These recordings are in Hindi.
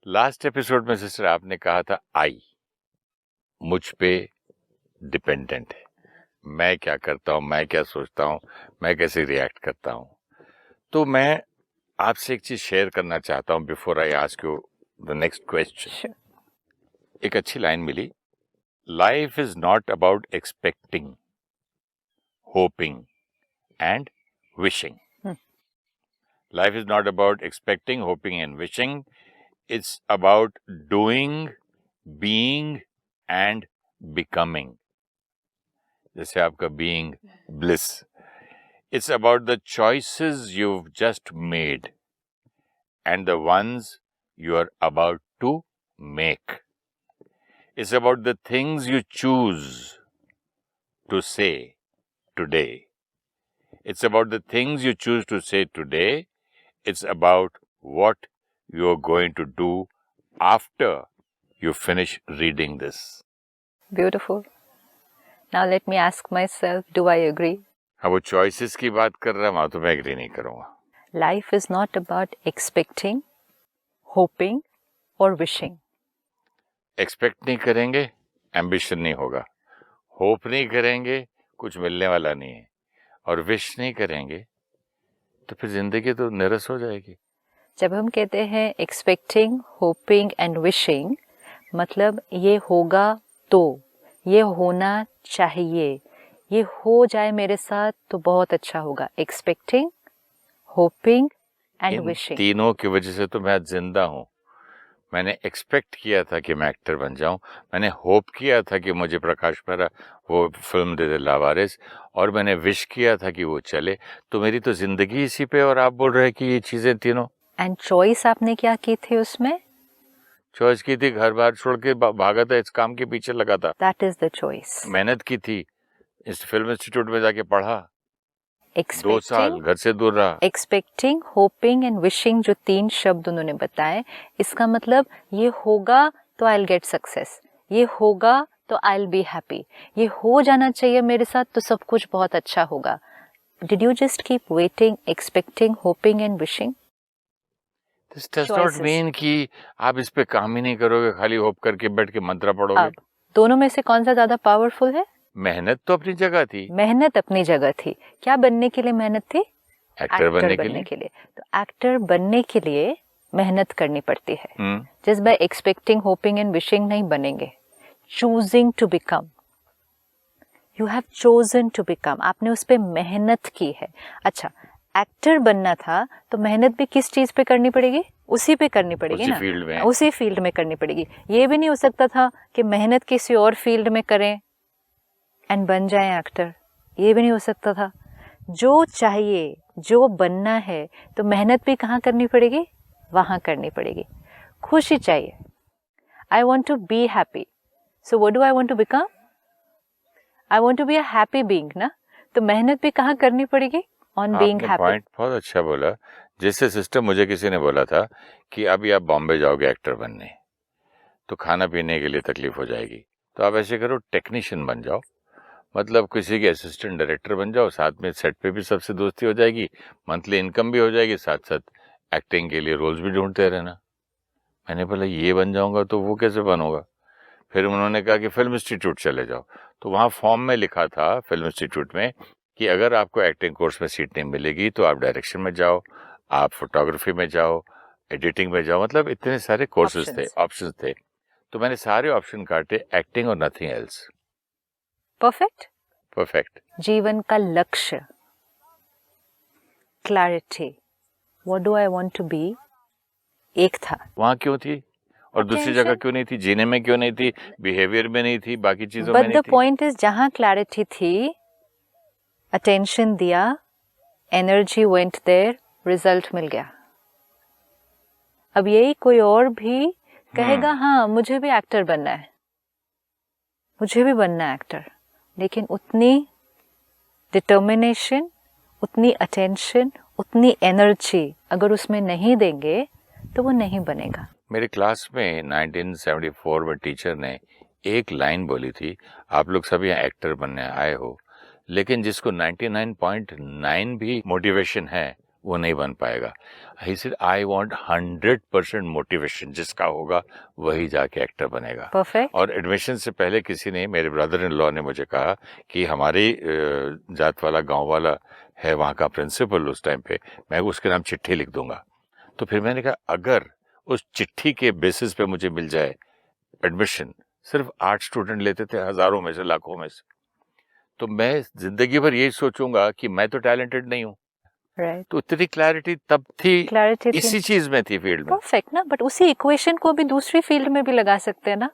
लास्ट एपिसोड में सिस्टर आपने कहा था आई मुझ पे डिपेंडेंट है, मैं क्या करता हूँ, मैं क्या सोचता हूँ, मैं कैसे रिएक्ट करता हूँ। तो मैं आपसे एक चीज शेयर करना चाहता हूँ before I ask you the next question. एक अच्छी लाइन मिली, life is not about expecting, hoping and wishing. Life is not about expecting, hoping and wishing. It's about doing, being and becoming. जैसे आपका being bliss. It's about the choices you've just made and the ones you are about to make. It's about the things you choose to say today. It's about the things you choose to say today. It's about what you're going to do after you finish reading this. Beautiful. Now let me ask myself, do I agree? हाँ, वो choices की बात कर रहा है, वहाँ तो मैं agree नहीं करूँगा. Life is not about expecting, hoping or wishing. Expect नहीं करेंगे, ambition नहीं होगा. Hope नहीं करेंगे, कुछ मिलने वाला नहीं है. और wish नहीं करेंगे, तो फिर जिंदगी तो निरस हो जाएगी. जब हम कहते हैं expecting, hoping and wishing, मतलब ये होगा तो, ये होना चाहिए, ये हो जाए मेरे साथ तो बहुत अच्छा होगा. Expecting, hoping and wishing. इन तीनों की वजह से तो मैं आज जिंदा हूँ. मैंने एक्सपेक्ट किया था कि मैं एक्टर बन जाऊं, मैंने होप किया था कि मुझे प्रकाश मेहरा वो फिल्म दे दे लावारिस, और मैंने विश किया था कि वो चले. तो मेरी तो जिंदगी इसी पे, और आप बोल रहे हैं कि ये चीजें तीनों. एंड चॉइस आपने क्या की थी उसमें? चॉइस की थी, घर बार छोड़ के भागा था, इस काम के पीछे लगा था. That is the choice. मेहनत की थी, इस फिल्म इंस्टीट्यूट में जाके पढ़ा, 2 साल Expecting, घर से दूर रहा. एक्सपेक्टिंग, होपिंग एंड विशिंग, जो 3 शब्द उन्होंने बताए, इसका मतलब ये होगा तो आई विल गेट सक्सेस, ये होगा तो आई विल बी हैप्पी, ये हो जाना चाहिए मेरे साथ तो सब कुछ बहुत अच्छा होगा. Did you just keep waiting, expecting, hoping and wishing? This does not mean कि आप इस पे काम ही नहीं करोगे, खाली होप करके बैठ के मंत्र पढ़ोगे. अब दोनों में से कौन सा ज्यादा पावरफुल है? मेहनत तो अपनी जगह थी. मेहनत अपनी जगह थी. क्या बनने के लिए मेहनत थी? एक्टर बनने के लिए. तो एक्टर बनने के लिए मेहनत करनी पड़ती है. Just by expecting, hoping and wishing नहीं बनेंगे. Choosing to become, you have chosen to become, आपने उस पर मेहनत की है. अच्छा, एक्टर बनना था तो मेहनत भी किस चीज पे करनी पड़ेगी? उसी पे करनी पड़ेगी ना, उसी फील्ड में करनी पड़ेगी. ये भी नहीं हो सकता था कि मेहनत किसी और फील्ड में करें एंड बन जाए एक्टर. ये भी नहीं हो सकता था. जो चाहिए, जो बनना है, तो मेहनत भी कहाँ करनी पड़ेगी? वहाँ करनी पड़ेगी. खुशी चाहिए, I want to be happy, so what do I want to become? I want to be a happy being ना. तो मेहनत भी कहाँ करनी पड़ेगी? On being happy. पॉइंट बहुत अच्छा बोला. जैसे सिस्टर, मुझे किसी ने बोला था कि अभी आप बॉम्बे जाओगे एक्टर बनने, तो खाना पीने के लिए तकलीफ हो जाएगी, तो आप ऐसे करो, टेक्नीशियन बन जाओ, मतलब किसी के असिस्टेंट डायरेक्टर बन जाओ, साथ में सेट पे भी सबसे दोस्ती हो जाएगी, मंथली इनकम भी हो जाएगी, साथ साथ एक्टिंग के लिए रोल्स भी ढूंढते रहना. मैंने बोला ये बन जाऊंगा तो वो कैसे बनूंगा? फिर उन्होंने कहा कि फिल्म इंस्टीट्यूट चले जाओ. तो वहाँ फॉर्म में लिखा था फिल्म इंस्टीट्यूट में कि अगर आपको एक्टिंग कोर्स में सीट नहीं मिलेगी तो आप डायरेक्शन में जाओ, आप फोटोग्राफी में जाओ, एडिटिंग में जाओ. मतलब इतने सारे कोर्सेज थे, ऑप्शंस थे. तो मैंने सारे ऑप्शन काटे, एक्टिंग और नथिंग एल्स. परफेक्ट. जीवन का लक्ष्य, clarity, what do I want to be, एक था. वहाँ क्यों थी और दूसरी जगह क्यों नहीं थी? जीने में क्यों नहीं थी? बिहेवियर में नहीं थी? बाकी चीजों में नहीं थी? बट द पॉइंट इज, जहाँ क्लैरिटी थी, अटेंशन दिया, एनर्जी वेंट देयर, रिजल्ट मिल गया. अब यही कोई और भी कहेगा हाँ मुझे भी एक्टर बनना है, मुझे भी बनना है एक्टर, लेकिन उतनी डिटर्मिनेशन, उतनी अटेंशन, उतनी एनर्जी अगर उसमें नहीं देंगे तो वो नहीं बनेगा. मेरे क्लास में 1974 में टीचर ने एक लाइन बोली थी, आप लोग सभी यहाँ एक्टर बनने आए हो, लेकिन जिसको 99.9 भी मोटिवेशन है वो नहीं बन पाएगा। He said I want 100% motivation, जिसका होगा वही जाके एक्टर बनेगा। Perfect. और एडमिशन से पहले किसी ने, मेरे ब्रदर इन लॉ ने मुझे कहा कि हमारी जात वाला गांव वाला है वहाँ का प्रिंसिपल उस टाइम पे, मैं उसके नाम चिट्ठी लिख दूंगा। तो फिर मैंने कहा अगर उस चिट्ठी के बेसिस पे मुझे मिल जाए एडमिशन, सिर्फ 8 स्टूडेंट लेते थे हजारों में से, लाखों में से, तो मैं जिंदगी भर यही सोचूंगा कि मैं तो टैलेंटेड नहीं हूँ। Right. तो इतनी क्लैरिटी तब थी, Clarity थी। इसी चीज में थी, फील्ड में। परफेक्ट ना, बट उसी इक्वेशन को भी दूसरी फील्ड में भी लगा सकते हैं ना।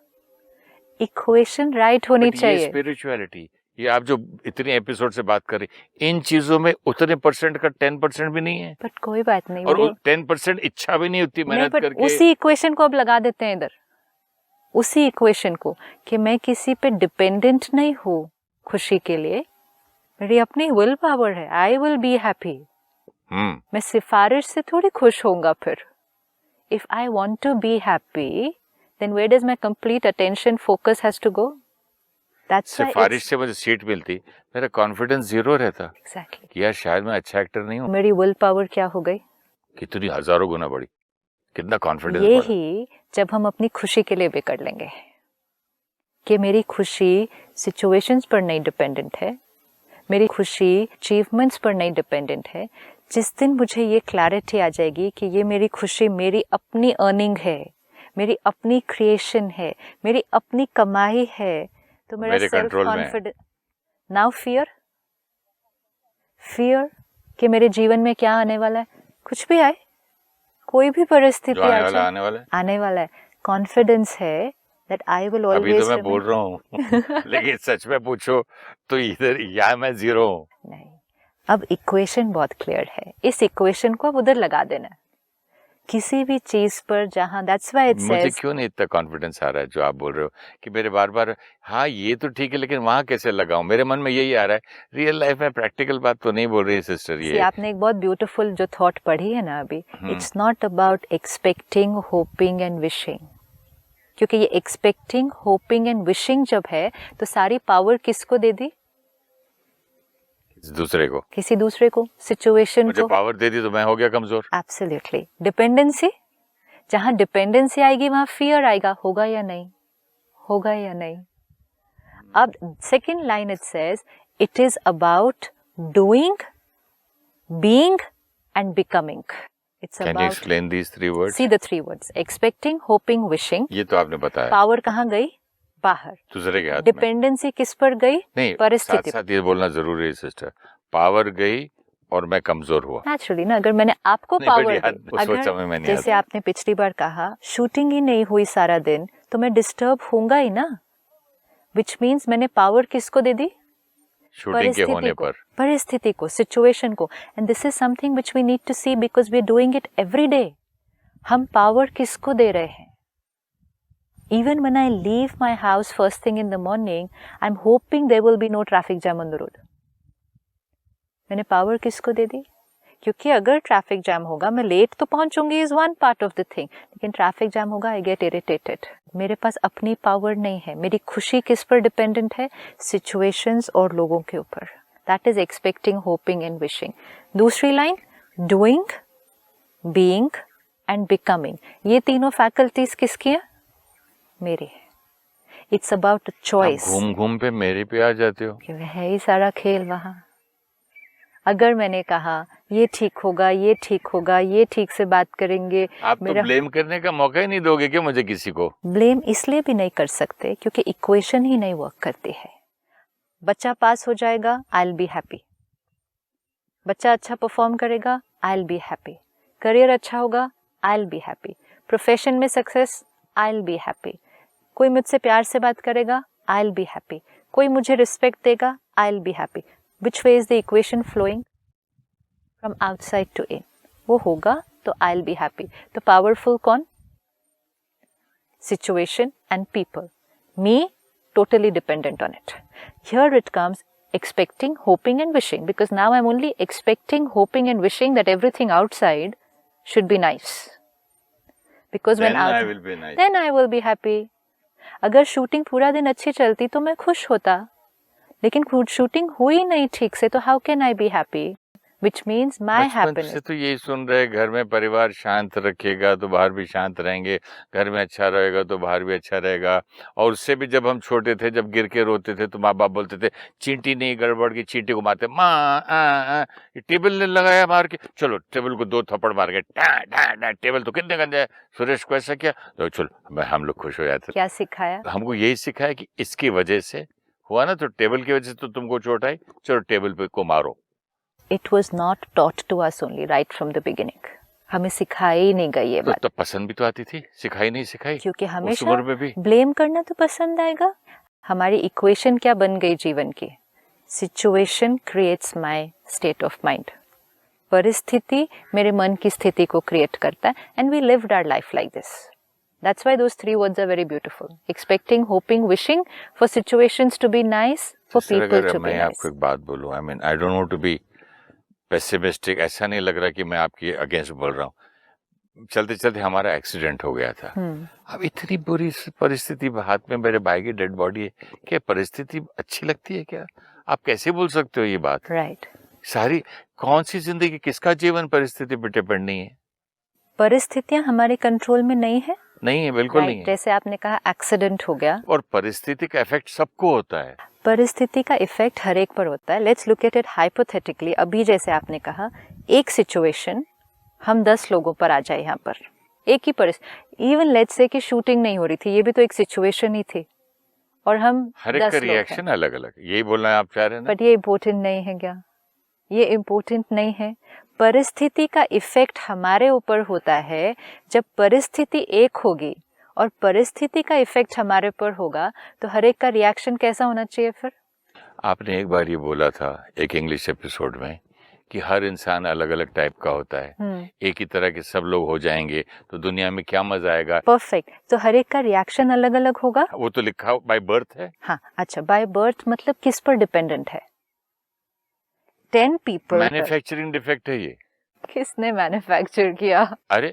इक्वेशन राइट होनी चाहिए। ये स्पिरिचुअलिटी, ये आप जो इतने एपिसोड से बात कर रही, इन चीजों में उतने परसेंट का 10% भी नहीं है। बट कोई बात नहीं, और 10% इच्छा भी नहीं होती मेहनत करके। उसी इक्वेशन को अब लगा देते हैं इधर, उसी इक्वेशन को, कि मैं किसी पे डिपेंडेंट नहीं हूँ खुशी के लिए, मेरी अपनी विल पावर है, आई विल बी हैप्पी। मैं सिफारिश से थोड़ी खुश होऊंगा फिर। If I want to be happy, then where does my complete attention focus has to go. That's why सिफारिश से मुझे सीट मिलती, मेरा कॉन्फिडेंस जीरो रहता। एग्जैक्टली। कि यार शायद मैं अच्छा एक्टर नहीं हूँ। मेरी विल पावर क्या हो गई? कितनी हजारों गुना बढ़ी, कितना कॉन्फिडेंस ये बढ़ा। ही जब हम अपनी खुशी के लिए भी कर लेंगे कि मेरी खुशी सिचुएशंस पर नहीं डिपेंडेंट है, मेरी खुशी अचीवमेंट्स पर नहीं डिपेंडेंट है। जिस दिन मुझे ये क्लैरिटी आ जाएगी कि ये मेरी खुशी मेरी अपनी अर्निंग है, मेरी अपनी क्रिएशन है, मेरी अपनी कमाई है, तो मेरा सेल्फ कॉन्फिडेंस। नाउ फियर कि मेरे जीवन में क्या आने वाला है, कुछ भी आए, कोई भी परिस्थिति आने वाला है, कॉन्फिडेंस है that I will always अभी तो मैं बोल रहा हूँ लेकिन सच में पूछो तो इधर या मैं जीरो हूँ। नहीं, अब इक्वेशन बहुत क्लियर है, इस इक्वेशन को अब उधर लगा देना किसी भी चीज पर जहां। दैट्स व्हाई इट सेज, मुझे क्यों नहीं इतना कॉन्फिडेंस आ रहा है जो आप बोल रहे हो कि मेरे बार बार हाँ ये तो ठीक है लेकिन वहां कैसे लगाऊं, मेरे मन में यही आ रहा है। रियल लाइफ में प्रैक्टिकल बात तो नहीं बोल रही है सिस्टर। ये आपने एक बहुत ब्यूटीफुल जो थॉट पढ़ी है ना अभी, it's not about expecting, hoping and wishing. क्योंकि ये एक्सपेक्टिंग, होपिंग एंड विशिंग जब है तो सारी पावर किसको दे दी? दूसरे को, किसी दूसरे को, सिचुएशन को। पावर दे दी तो मैं हो गया कमजोर। एब्सोल्युटली। डिपेंडेंसी, जहां डिपेंडेंसी आएगी वहां फियर आएगा, होगा या नहीं, होगा या नहीं। अब second line it says it is about doing, being and becoming. It's Can you explain these 3 words? See the 3 words: expecting, hoping, wishing. ये तो आपने बताया। पावर कहाँ गई? बाहर, दूसरे के हाथ में। डिपेंडेंसी किस पर गई? नहीं, परिस्थिति। साथ ये बोलना जरूरी है सिस्टर, पावर गई और मैं कमजोर हुआ। नेचुरली ना, अगर मैंने आपको पावर दी, अगर जैसे आपने पिछली बार कहा शूटिंग ही नहीं हुई सारा दिन तो मैं डिस्टर्ब होऊंगा ही ना, विच मीन्स मैंने पावर किसको दे दी? शूटिंग के होने पर, परिस्थिति को, सिचुएशन को। And this is something which we need to see because we are doing it every day. हम पावर किसको दे रहे हैं? Even when I leave my house first thing in the morning, I am hoping there will be no traffic jam on the road. मैंने पावर किसको दे दी? क्योंकि अगर ट्रैफिक जैम होगा, मैं लेट तो पहुंचूंगी is one part of the thing, लेकिन ट्रैफिक जैम होगा, आई गेट इरिटेटेड। मेरे पास अपनी पावर नहीं है। मेरी खुशी किस पर डिपेंडेंट है? सिचुएशंस और लोगों के ऊपर। That is expecting, hoping and wishing. दूसरी line, doing, being and becoming. ये तीनों फैकल्टीज किसकी हैं? मेरी है। It's about choice. घूम घूम पे मेरे पे आ जाते हो। है ही सारा खेल वहां। अगर मैंने कहा ये ठीक होगा, ये ठीक होगा, ये ठीक से बात करेंगे, आप तो ब्लेम करने का मौका ही नहीं दोगे क्या मुझे किसी को? ब्लेम इसलिए भी नहीं कर सकते क्योंकि इक्वेशन ही नहीं वर्क करती है। बच्चा पास हो जाएगा, आई विल बी हैप्पी। बच्चा अच्छा परफॉर्म करेगा, I will be happy. Career अच्छा होगा, I will be happy. Profession में success, I will be happy. कोई मुझसे प्यार से बात करेगा, आई विल बी हैप्पी। कोई मुझे रिस्पेक्ट देगा, आई will be happy. Which way is the equation flowing? From outside to in. वो होगा तो I'll be happy. तो powerful कौन? Situation and people. Me totally dependent on it. Here it comes expecting, hoping and wishing, because now I'm only expecting, hoping and wishing that everything outside should be nice. Because then I will be nice. Then I will be happy. अगर शूटिंग पूरा दिन अच्छी चलती तो मैं खुश होता, लेकिन शूटिंग हुई नहीं ठीक से, तो how can I be happy? which means my बचपन happiness. से तो यही सुन रहे, घर में परिवार शांत रखेगा तो बाहर भी शांत रहेंगे, घर में अच्छा रहेगा तो बाहर भी अच्छा रहेगा। और उससे भी जब हम छोटे थे, जब गिर के रोते थे तो माँ बाप बोलते थे चींटी नहीं गड़बड़ की, चींटी को मारते, माँ टेबल ने लगाया मार के, चलो टेबल को 2 थप्पड़ मार के, टेबल तो कितने गंदे है, सुरेश को ऐसा किया तो चलो हम लोग खुश हो जाते। क्या सिखाया? हमको यही सिखाया कि इसकी वजह से हुआ ना, तो टेबल की वजह से तो तुमको चोट आई, चलो टेबल पे को मारो। It was not taught to us only right from the beginning. हमें सिखाई नहीं गई ये बात। तो पसंद भी तो आती थी, सिखाई नहीं सिखाई, क्योंकि उस हमेशा उम्र में भी ब्लेम करना तो पसंद आएगा। हमारी इक्वेशन क्या बन गई जीवन की? Situation creates my state of mind. परिस्थिति मेरे मन की स्थिति को क्रिएट करता है, and we lived our life like this. That's why those 3 words are very beautiful. Expecting, hoping, wishing for situations to be nice, for people to be मैं nice. आपको एक बात बोलूं, I mean I don't want to be pessimistic, ऐसा नहीं लग रहा कि मैं आपके अगेंस्ट बोल रहा हूँ। चलते चलते हमारा एक्सीडेंट हो गया था। अब इतनी बुरी परिस्थिति, हाथ में मेरे भाई की डेड बॉडी है, क्या परिस्थिति अच्छी लगती है क्या? आप कैसे बोल सकते हो ये बात? राइट। सारी कौन सी जिंदगी, किसका जीवन परिस्थिति पे डिपेंड नहीं है? परिस्थितियां हमारे कंट्रोल में नहीं है। नहीं है, बिल्कुल नहीं है। जैसे आपने कहा एक्सीडेंट हो गया, और परिस्थिति का इफेक्ट सबको होता है। परिस्थिति का इफेक्ट हर एक पर होता है। Let's look at it hypothetically. अभी जैसे आपने कहा, एक सिचुएशन हम 10 लोगों पर आ जाए, यहाँ पर एक ही परिस्थिति, इवन लेट्स से कि शूटिंग नहीं हो रही थी, ये भी तो एक सिचुएशन ही थी, और हम हर एक का रिएक्शन अलग अलग, यही बोलना है आप चाह रहे हैं ना? बट ये इम्पोर्टेंट नहीं है क्या? ये इम्पोर्टेंट नहीं है। परिस्थिति का इफेक्ट हमारे ऊपर होता है जब परिस्थिति एक होगी और परिस्थिति का इफेक्ट हमारे ऊपर होगा, तो हर एक का रिएक्शन कैसा होना चाहिए फिर? आपने एक बार ये बोला था एक इंग्लिश एपिसोड में कि हर इंसान अलग अलग टाइप का होता है। एक ही तरह के सब लोग हो जाएंगे तो दुनिया में क्या मजा आएगा? परफेक्ट। तो हर एक का रिएक्शन अलग अलग होगा। वो तो लिखा बाय बर्थ है। हाँ, अच्छा, बाय बर्थ मतलब किस पर डिपेंडेंट है? 10 people। मैन्युफैक्चरिंग डिफेक्ट है ये। किसने मैन्युफैक्चर किया? अरे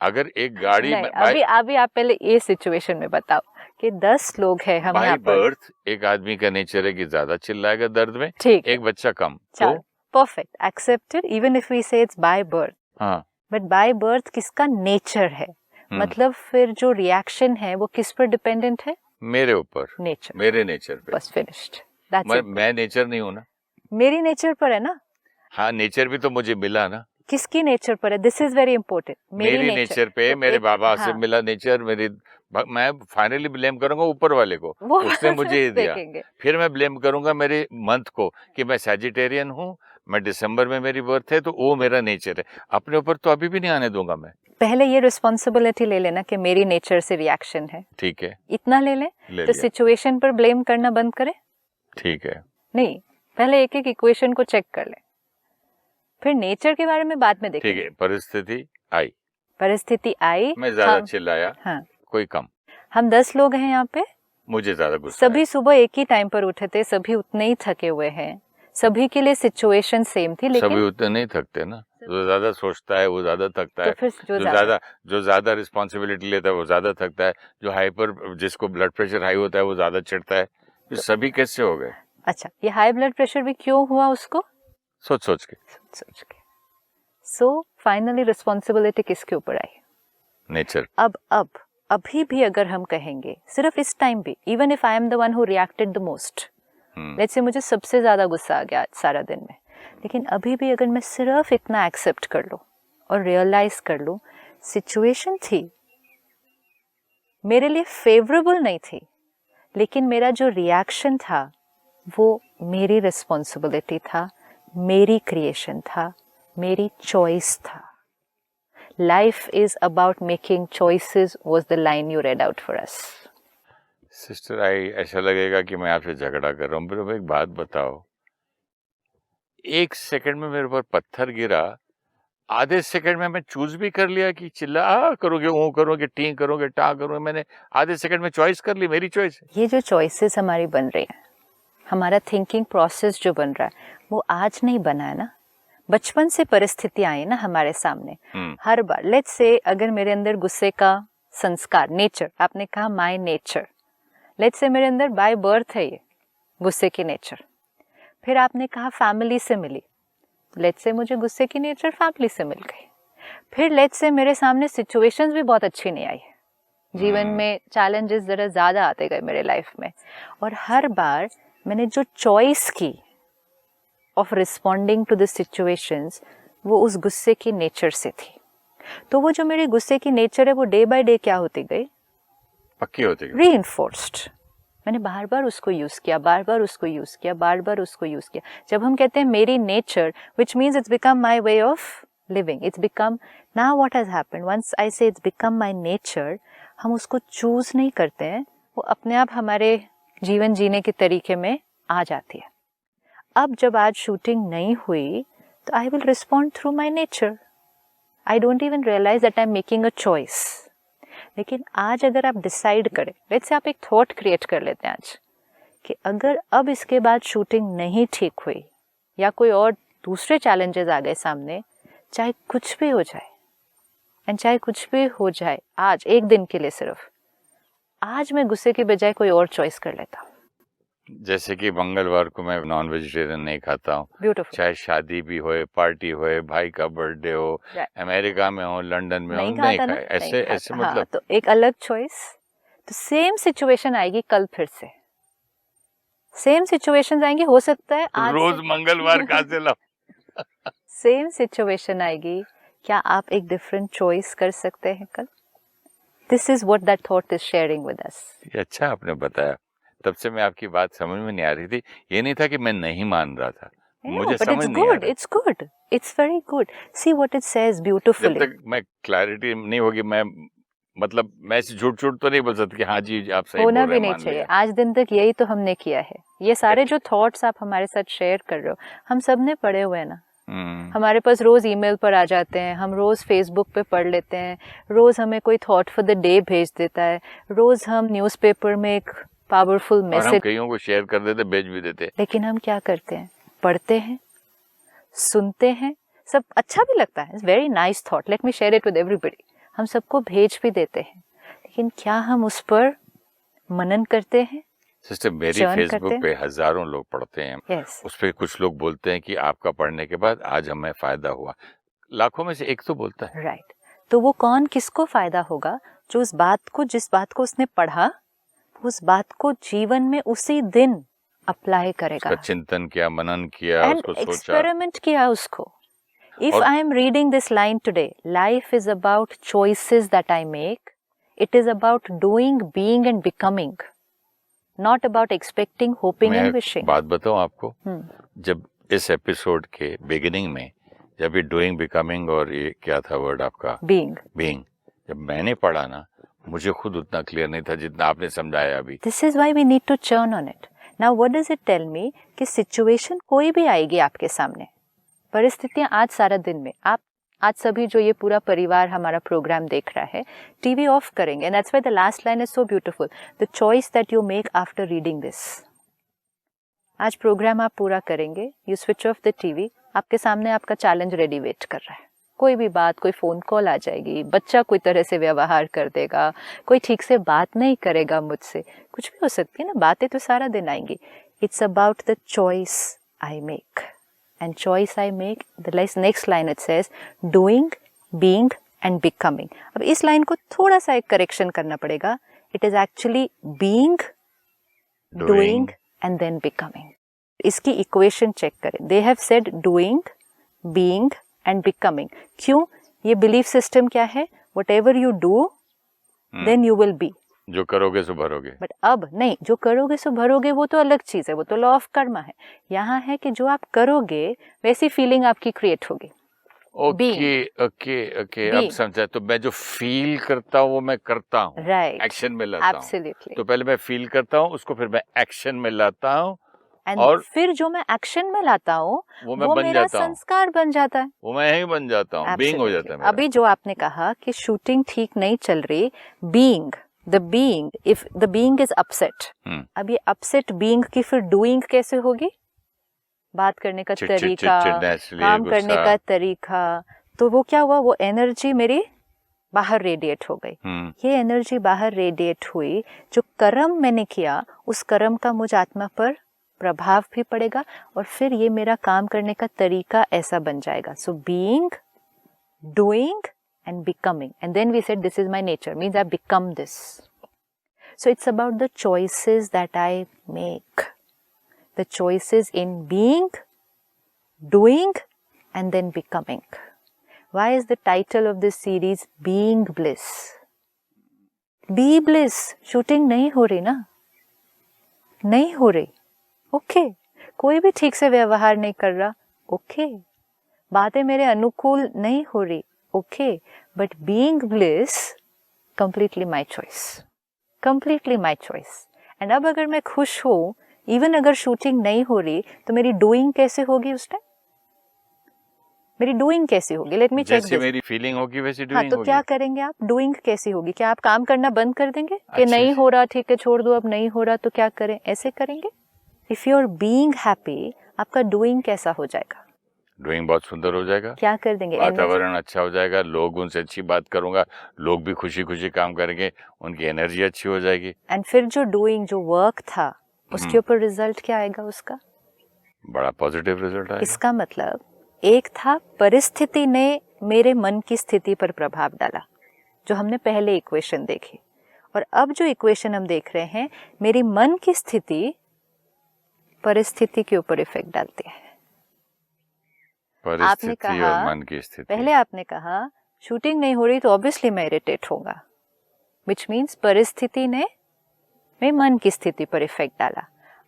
अगर एक गाड़ी नहीं, अभी आप पहले ये सिचुएशन में बताओ कि 10 लोग हैं हम यहाँ पर। बाय बर्थ एक आदमी का नेचर है कि ज्यादा चिल्लाएगा दर्द में, ठीक, एक बच्चा कम। तो perfect, accepted, even if we say it's by birth. हाँ, बट बाय बर्थ किसका नेचर है? मतलब फिर जो रिएक्शन है वो किस पर डिपेंडेंट है? मेरे ऊपर, नेचर, मेरे नेचर पे। बस फिनिश्ड, दैट्स इट। मैं नेचर नहीं हूँ ना, मेरी नेचर पर है ना। हाँ, नेचर भी तो मुझे मिला ना। किसकी नेचर पर है? This is very important. मेरी नेचर पे, तो मेरे बाबा से मिला नेचर। मैं फाइनली ब्लेम करूंगा ऊपर वाले को, उसने मुझे ये दिया। फिर मैं ब्लेम करूंगा मेरे मंथ को कि मैं सैजिटेरियन हूँ, मैं दिसंबर में मेरी बर्थ है, तो वो मेरा नेचर है। अपने ऊपर तो अभी भी नहीं आने दूंगा मैं। पहले ये रिस्पॉन्सिबिलिटी ले लेना कि मेरी नेचर से रिएक्शन है। ठीक है, इतना ले तो सिचुएशन पर ब्लेम करना बंद करें। ठीक है, नहीं, पहले एक एक इक्वेशन को चेक कर ले, फिर नेचर के बारे में बाद में देखेंगे। ठीक है, परिस्थिति आई, मैं ज्यादा चिल्लाया, हाँ, कोई कम। हम 10 लोग हैं यहाँ पे, मुझे ज्यादा गुस्सा, सभी सुबह एक ही टाइम पर उठे थे, सभी उतने ही थके हुए हैं, सभी के लिए सिचुएशन सेम थी, लेकिन सभी उतने नहीं थकते ना। जो ज्यादा सोचता है वो ज्यादा थकता है, तो फिर जो ज्यादा रिस्पॉन्सिबिलिटी लेता है वो ज्यादा थकता है, जो हाइपर, जिसको ब्लड प्रेशर हाई होता है वो ज्यादा चिढ़ता है। तो सभी कैसे हो गए? अच्छा, ये हाई ब्लड प्रेशर भी क्यों हुआ उसको? सोच के। सो फाइनली रिस्पॉन्सिबिलिटी किसके ऊपर आई? नेचर। अभी भी अगर हम कहेंगे, सिर्फ इस टाइम भी, even if I am the one who reacted the most, let's say मुझे सबसे ज्यादा गुस्सा आ गया सारा दिन में, लेकिन अभी भी अगर मैं सिर्फ इतना एक्सेप्ट कर लूं और रियलाइज कर लूं, सिचुएशन थी मेरे लिए फेवरेबल नहीं थी, लेकिन मेरा जो रिएक्शन था वो मेरी रिस्पॉन्सिबिलिटी था, मेरी क्रिएशन था, मेरी चॉइस था। Life is about making choices was the line you read out for us. Sister, ऐसा लगेगा कि मैं आपसे झगड़ा कर रहा हूँ, पर एक बात बताओ, 1 सेकंड में मेरे ऊपर पत्थर गिरा, आधे सेकंड में मैं चूज भी कर लिया कि चिल्ला करोगे, वो करोगे, टी करोगे, टा करोगे, मैंने आधे सेकंड में चॉइस कर ली, मेरी चॉइस है। ये जो चॉइसेस हमारी बन रही है, हमारा थिंकिंग प्रोसेस जो बन रहा है, वो आज नहीं बना है ना, बचपन से परिस्थितियां आई ना हमारे सामने। हर बार, लेट्स से अगर मेरे अंदर गुस्से का संस्कार, नेचर, आपने कहा माय नेचर, लेट्स से मेरे अंदर बाय बर्थ है ये गुस्से की नेचर, फिर आपने कहा फैमिली से मिली, लेट्स से मुझे गुस्से की नेचर फैमिली से मिल गई, फिर लेट्स से मेरे सामने सिचुएशंस भी बहुत अच्छी नहीं आई, जीवन में चैलेंजेस ज़रा ज़्यादा आते गए मेरे लाइफ में, और हर बार मैंने जो चॉइस की of responding to the situations वो उस गुस्से की नेचर से थी। तो वो जो मेरी गुस्से की नेचर है वो डे बाय डे क्या होती गई, पक्की होती गई, रीइंफोर्स्ड। मैंने बार बार उसको यूज़ किया, बार बार उसको यूज़ किया, बार बार उसको यूज़ किया। जब हम कहते हैं मेरी nature, which means it's become my way of living, it's become, now what has happened, once I say it's become my nature, हम उसको चूज़ नहीं करते हैं, वो अपने आप हमारे जीवन जीने के तरीके में आ जाती है। अब जब आज शूटिंग नहीं हुई तो I will respond through my nature, I don't even realise that I am making a choice. लेकिन आज अगर आप डिसाइड करें, लेट्स से आप एक थॉट क्रिएट कर लेते हैं आज कि अगर अब इसके बाद शूटिंग नहीं ठीक हुई या कोई और दूसरे चैलेंजेस आ गए सामने, चाहे कुछ भी हो जाए, एंड चाहे कुछ भी हो जाए आज एक दिन के लिए, सिर्फ आज मैं गुस्से के बजाय कोई और चॉइस कर लेता हूँ। जैसे कि मंगलवार को मैं नॉन वेजिटेरियन नहीं खाता हूँ, ब्यूटीफुल, चाहे शादी भी होए, पार्टी होए, भाई का बर्थडे हो, अमेरिका में हो, लंदन में हो, नहीं खाए, ऐसे मतलब। हाँ, तो एक अलग चॉइस। तो सेम सिचुएशन आएगी कल, फिर से सेम सिचुएशंस आएंगी, हो सकता है आज रोज मंगलवार कहाँ से लाओ। सेम सिचुएशन आएगी, क्या आप एक डिफरेंट चॉइस कर सकते हैं कल? This is what that thought is sharing with us. ये अच्छा आपने बताया, तब से मैं आपकी बात समझ में नहीं आ रही थी। ये नहीं था कि मैं नहीं मान रहा था, मुझे समझ नहीं आ रहा। It's good, it's very good. See what it says beautifully. जब तक मैं क्लैरिटी नहीं होगी, मैं मतलब मैं झूठ तो नहीं बोल सकती कि हाँ जी आप सही बोल रहे हैं, होना भी नहीं चाहिए। आज दिन तक यही तो हमने किया है। ये सारे जो थॉट्स आप हमारे साथ शेयर कर रहे हो, हम सब ने पढ़े हुए हैं ना। हमारे पास रोज ईमेल पर आ जाते हैं, हम रोज फेसबुक पे पढ़ लेते हैं, रोज हमें कोई थॉट फॉर द डे भेज देता है, रोज हम न्यूज़पेपर में एक पावरफुल मैसेज कईयों को शेयर कर देते, भेज भी देते। लेकिन हम क्या करते हैं, पढ़ते हैं, सुनते हैं, सब अच्छा भी लगता है, very nice thought, let me share it with everybody, हम सबको भेज भी देते हैं, लेकिन क्या हम उस पर मनन करते हैं? सिस्टर, मेरी फेसबुक पे हजारों लोग पढ़ते हैं, उस पे कुछ लोग बोलते हैं कि आपका पढ़ने के बाद आज हमें फायदा हुआ, लाखों में से एक तो बोलता है। राइट। तो वो कौन, किसको फायदा होगा? जो उस बात को, जिस बात को उसने पढ़ा, उस बात को जीवन में उसी दिन अप्लाई करेगा, उसका चिंतन किया, मनन किया, उसको सोचा, एक्सपेरिमेंट किया उसको। If I am reading this line today, life is about choices that I make. It is about doing, being and becoming. Not about expecting, hoping and wishing. बात बताऊं आपको, जब इस एपिसोड के बिगिनिंग में जब ये डूइंग, बिकमिंग और ये क्या था वर्ड आपका, बीइंग, जब मैंने पढ़ा ना, मुझे खुद उतना क्लियर नहीं था जितना आपने समझाया अभी। This is why we need to churn on it. Now what does it tell me? कि सिचुएशन कोई भी आएगी आपके सामने, परिस्थितियां आज सारा दिन में, आप आज सभी जो ये पूरा परिवार हमारा प्रोग्राम देख रहा है, टीवी ऑफ करेंगे, and that's why the last line is so beautiful, the choice that you make after reading this. आज प्रोग्राम आप पूरा करेंगे, you switch off the TV, आपके सामने आपका चैलेंज रेडी वेट कर रहा है, कोई भी बात, कोई फोन कॉल आ जाएगी, बच्चा कोई तरह से व्यवहार कर देगा, कोई ठीक से बात नहीं करेगा मुझसे, कुछ भी हो सकती है ना, बातें तो सारा दिन आएंगी। It's about the choice I make, and choice I make, the next line it says doing, being and becoming. अब इस लाइन को थोड़ा सा एक करेक्शन करना पड़ेगा, it is actually being, doing and then becoming. इसकी इक्वेशन चेक करें, they have said doing, being and becoming. क्यों? ये बिलीफ सिस्टम क्या है? whatever you do then you will be. जो करोगे सो भरोगे। बट अब नहीं, जो करोगे सो भरोगे वो तो अलग चीज है, वो तो लॉ ऑफ कर्मा है। यहाँ है कि जो आप करोगे वैसी फीलिंग आपकी क्रिएट होगी। ओके, अब समझा। तो मैं जो फील करता हूँ वो मैं करता हूँ, राइट, एक्शन में लाता हूँ। एब्सोल्युटली। तो पहले मैं फील करता हूँ, उसको फिर मैं एक्शन में लाता हूँ, और फिर जो मैं एक्शन में लाता हूँ वो मेरा संस्कार बन जाता है, वो मैं ही बन जाता हूँ, बीइंग हो जाता है मेरा। अभी जो आपने कहा कि शूटिंग ठीक नहीं चल रही, being, the being, if the being is upset, अब ये upset being की फिर doing कैसे होगी? बात करने का तरीका, काम करने का तरीका, तो वो क्या हुआ, वो एनर्जी मेरी बाहर रेडिएट हो गई। ये एनर्जी बाहर रेडिएट हुई, जो कर्म मैंने किया उस कर्म का मुझ आत्मा पर प्रभाव भी पड़ेगा और फिर ये मेरा काम करने का तरीका ऐसा बन जाएगा. So being, doing and becoming, and then we said this is my nature, means I become this. So it's about the choices that I make, the choices in being, doing and then becoming. Why is the title of this series Being Bliss? Be bliss. Shooting नहीं हो रही ना, नहीं हो रही, ओके. कोई भी ठीक से व्यवहार नहीं कर रहा, ओके. बातें मेरे अनुकूल नहीं हो रही, okay, but being bliss, completely my choice, completely my choice. And अब अगर मैं खुश हूँ, even अगर शूटिंग नहीं हो रही, तो मेरी डूइंग कैसे होगी उस टाइम? मेरी डूइंग कैसी होगी? Let me check. जैसे मेरी फीलिंग होगी वैसी डूइंग होगी. हाँ, तो क्या करेंगे आप? डूइंग कैसी होगी? क्या आप काम करना बंद कर देंगे कि नहीं हो रहा, ठीक है छोड़ दो, अब नहीं हो रहा तो क्या करें, ऐसे करेंगे? If you are being happy, आपका डूइंग कैसा हो जाएगा? डूइंग बहुत सुंदर हो जाएगा. क्या कर देंगे? वातावरण अच्छा हो जाएगा, लोग उनसे अच्छी बात करूंगा, लोग भी खुशी खुशी काम करेंगे, उनकी एनर्जी अच्छी हो जाएगी. एंड फिर जो डूइंग, जो वर्क था, उसके ऊपर रिजल्ट क्या आएगा? उसका बड़ा पॉजिटिव रिजल्ट आएगा. इसका मतलब एक था परिस्थिति ने मेरे मन की स्थिति पर प्रभाव डाला, जो हमने पहले इक्वेशन देखी, और अब जो इक्वेशन हम देख रहे हैं, मेरी मन की स्थिति परिस्थिति के ऊपर इफेक्ट डालती है. आपने कहा और मन की स्थिति. पहले आपने कहा शूटिंग नहीं हो रही तो ऑब्वियसली मैं इरिटेट होगा, विच मीन्स परिस्थिति ने मेरे मन की स्थिति पर इफेक्ट डाला.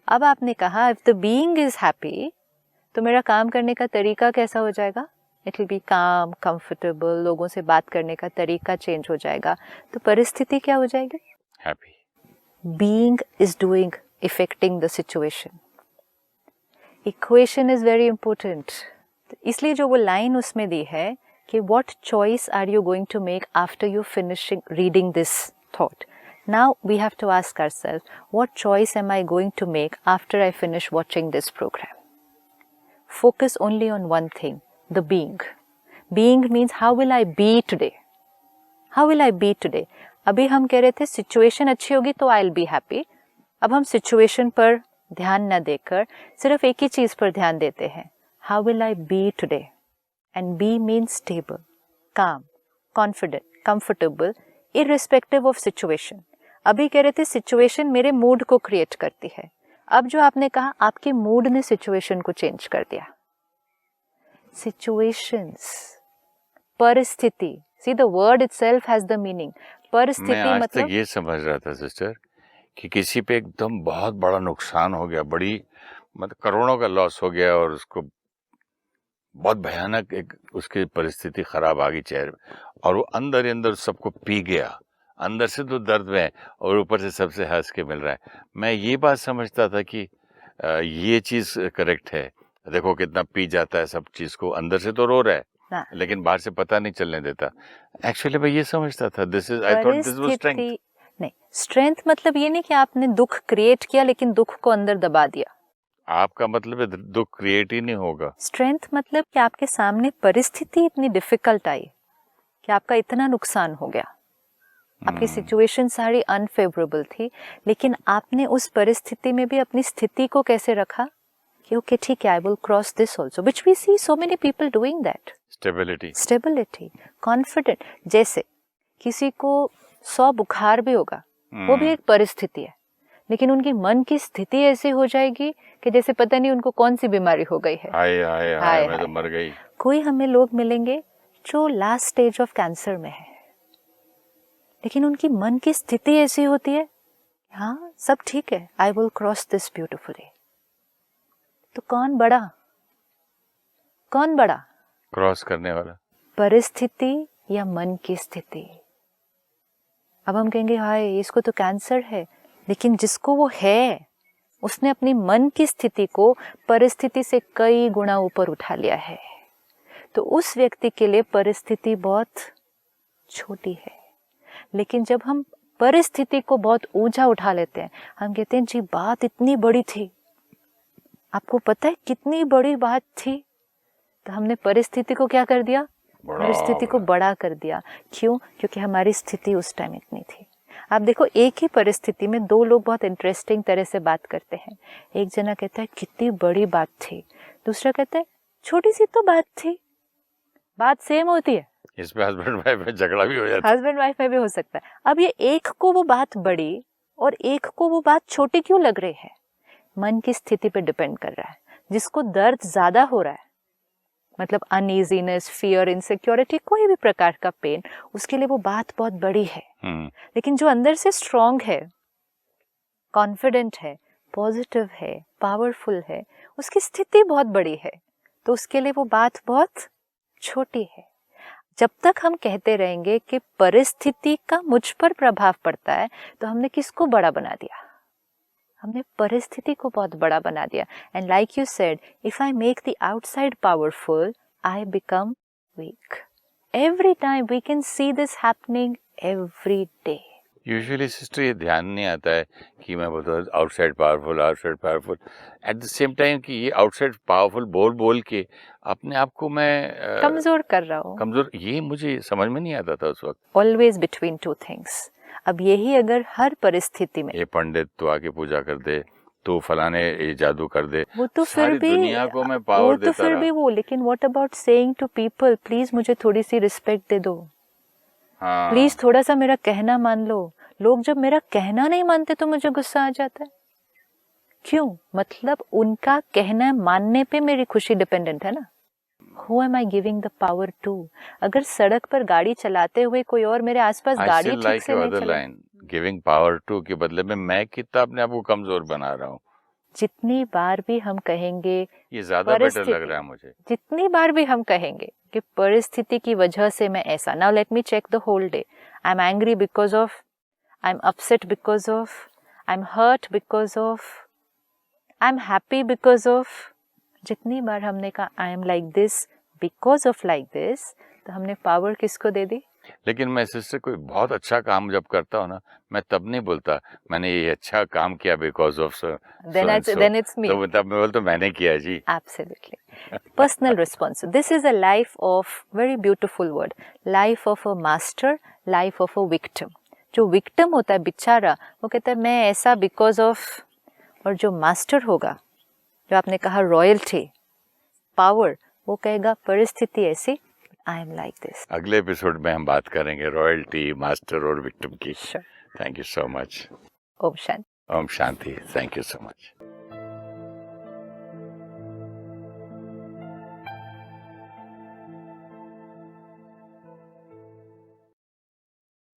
अब आपने कहा if the being is happy, तो मेरा काम करने का तरीका कैसा हो जाएगा? इट विल बी काम, कंफर्टेबल, लोगों से बात करने का तरीका चेंज हो जाएगा, तो परिस्थिति क्या हो जाएगी? Happy. Being is doing affecting the situation. Equation is very important. इसलिए जो वो लाइन उसमें दी है कि what choice are you going to make after you finishing reading this thought. Now we have to ask ourselves, what choice am I going to make after I finish watching this program? Focus only on one thing, the being. Being means how will I be today? How will I be today? अभी हम कह रहे थे situation अच्छी होगी तो I'll be happy. अब हम situation पर ध्यान न देकर सिर्फ एक ही चीज पर ध्यान देते हैं. How will I be today? And be means stable, calm, confident, comfortable, irrespective of situation. अभी कह रहे थे situation मेरे मूड को क्रिएट करती है. अब जो आपने कहा आपके मूड ने situation को चेंज कर दिया. Situations, परिस्थिति. See, the word itself has the meaning. परिस्थिति मैं आज मतलब तक ये समझ रहा था सिस्टर कि किसी पे एकदम बहुत बड़ा नुकसान हो गया, बड़ी मतलब करोड़ों का लॉस हो गया और उसको बहुत भयानक एक उसकी परिस्थिति खराब आ गई चेहरे और वो अंदर ही अंदर सबको पी गया, अंदर से तो दर्द में और ऊपर से सबसे हंस के मिल रहा है. मैं ये बात समझता था कि ये चीज करेक्ट है. देखो कितना पी जाता है सब चीज को, अंदर से तो रो रहा है लेकिन बाहर से पता नहीं चलने देता. एक्चुअली मैं ये समझता था this is, I thought this was strength. नहीं, स्ट्रेंथ मतलब ये नहीं कि आपने दुख क्रिएट किया लेकिन दुख को अंदर दबा दिया. आपका मतलब है दुख क्रिएट ही नहीं होगा. स्ट्रेंथ मतलब कि आपके सामने परिस्थिति इतनी डिफिकल्ट आई कि आपका इतना नुकसान हो गया, आपकी सिचुएशन सारी अनफेवरेबल थी, लेकिन आपने उस परिस्थिति में भी अपनी स्थिति को कैसे रखा कि ओके ठीक है, I will cross this also, which we see so many people doing that. Stability, confident. जैसे किसी को 100 बुखार भी होगा, वो भी एक परिस्थिति है, लेकिन उनकी मन की स्थिति ऐसी हो जाएगी कि जैसे पता नहीं उनको कौन सी बीमारी हो गई है. हाय मैं तो मर गई. कोई हमें लोग मिलेंगे जो लास्ट स्टेज ऑफ कैंसर में है, लेकिन उनकी मन की स्थिति ऐसी होती है, हाँ सब ठीक है, I will cross this beautifully. तो कौन बड़ा क्रॉस करने वाला, परिस्थिति या मन की स्थिति? अब हम कहेंगे हाय इसको तो कैंसर है, लेकिन जिसको वो है उसने अपनी मन की स्थिति को परिस्थिति से कई गुना ऊपर उठा लिया है. तो उस व्यक्ति के लिए परिस्थिति बहुत छोटी है. लेकिन जब हम परिस्थिति को बहुत ऊंचा उठा लेते हैं, हम कहते हैं जी बात इतनी बड़ी थी, आपको पता है कितनी बड़ी बात थी, तो हमने परिस्थिति को क्या कर दिया, परिस्थिति को बड़ा कर दिया. क्यों? क्योंकि हमारी स्थिति उस टाइम इतनी थी. आप देखो एक ही परिस्थिति में दो लोग बहुत इंटरेस्टिंग तरह से बात करते हैं। एक जना कहता है कितनी बड़ी बात थी, दूसरा कहता है छोटी सी तो बात थी। बात सेम होती है, इसमें हस्बैंड वाइफ में झगड़ा भी हो जाता है। हस्बैंड वाइफ में भी हो सकता है। अब ये एक को वो बात बड़ी और एक को वो बात छोटी क्यों लग रही है? मन की स्थिति पे डिपेंड कर रहा है। जिसको दर्द ज्यादा हो रहा है, मतलब अनईजीनेस, फियर, इनसिक्योरिटी, कोई भी प्रकार का पेन, उसके लिए वो बात बहुत बड़ी है। लेकिन जो अंदर से स्ट्रांग है, कॉन्फिडेंट है, पॉजिटिव है, पावरफुल है, उसकी स्थिति बहुत बड़ी है, तो उसके लिए वो बात बहुत छोटी है। जब तक हम कहते रहेंगे कि परिस्थिति का मुझ पर प्रभाव पड़ता है, तो हमने किसको बड़ा बना दिया? हमने परिस्थिति को बहुत बड़ा बना दिया। And like you said, if I make the outside powerful, I become weak. Every time we can see this happening every day. Usually sister ये ध्यान नहीं आता है कि मैं बोलता हूँ outside powerful, at the same time कि ये आउटसाइड पावरफुल बोल के अपने आप को मैं कमजोर कर रहा हूँ। कमजोर, ये मुझे समझ में नहीं आता था उस वक्त। Always between two things. अब यही अगर हर परिस्थिति में, ये पंडित तो आके पूजा कर दे, तो फलाने ये जादू कर दे, वो तो सारी फिर भी दुनिया को मैं पावर देता फिर भी रहा। वो, लेकिन what about saying to people, please मुझे थोड़ी सी रिस्पेक्ट दे दो, हाँ, प्लीज थोड़ा सा मेरा कहना मान लो। लोग जब मेरा कहना नहीं मानते तो मुझे गुस्सा आ जाता है। क्यों? मतलब उनका कहना मानने पे मेरी खुशी डिपेंडेंट है ना। Who am I giving the power to? अगर सड़क पर गाड़ी चलाते हुए कोई और मेरे आसपास गाड़ी ठीक से नहीं चला, गिविंग पावर टू के बदले में मैं कितना अपने आप को कमजोर बना रहा हूँ। जितनी बार भी हम कहेंगे, ये ज्यादा बेटर लग रहा है मुझे। जितनी बार भी हम कहेंगे कि परिस्थिति की वजह से मैं ऐसा, now let me check the whole day, I am angry because of, I am upset because of, I am hurt because of, I am happy because of. जितनी बार हमने कहा I am like this because of like this, तो हमने पावर किसको दे दी? लेकिन मैं सिस्टर कोई बहुत अच्छा काम जब करता हूँ ना, मैं तब नहीं बोलता मैंने ये अच्छा काम किया because of, then it's me. तो तब मैं बोलता मैंने किया जी। Absolutely. Personal response. This is a life of, very beautiful word, life of a master, life of a victim. जो विक्टिम होता है बेचारा, वो कहता है मैं ऐसा बिकॉज ऑफ, और जो मास्टर होगा, जो आपने कहा रॉयल्टी, पावर, वो कहेगा परिस्थिति ऐसी, आई एम लाइक दिस। अगले एपिसोड में हम बात करेंगे रॉयल्टी, मास्टर और विक्टिम की। Sure. Thank you so much. Om Shanti. Om Shanti. Thank you so much.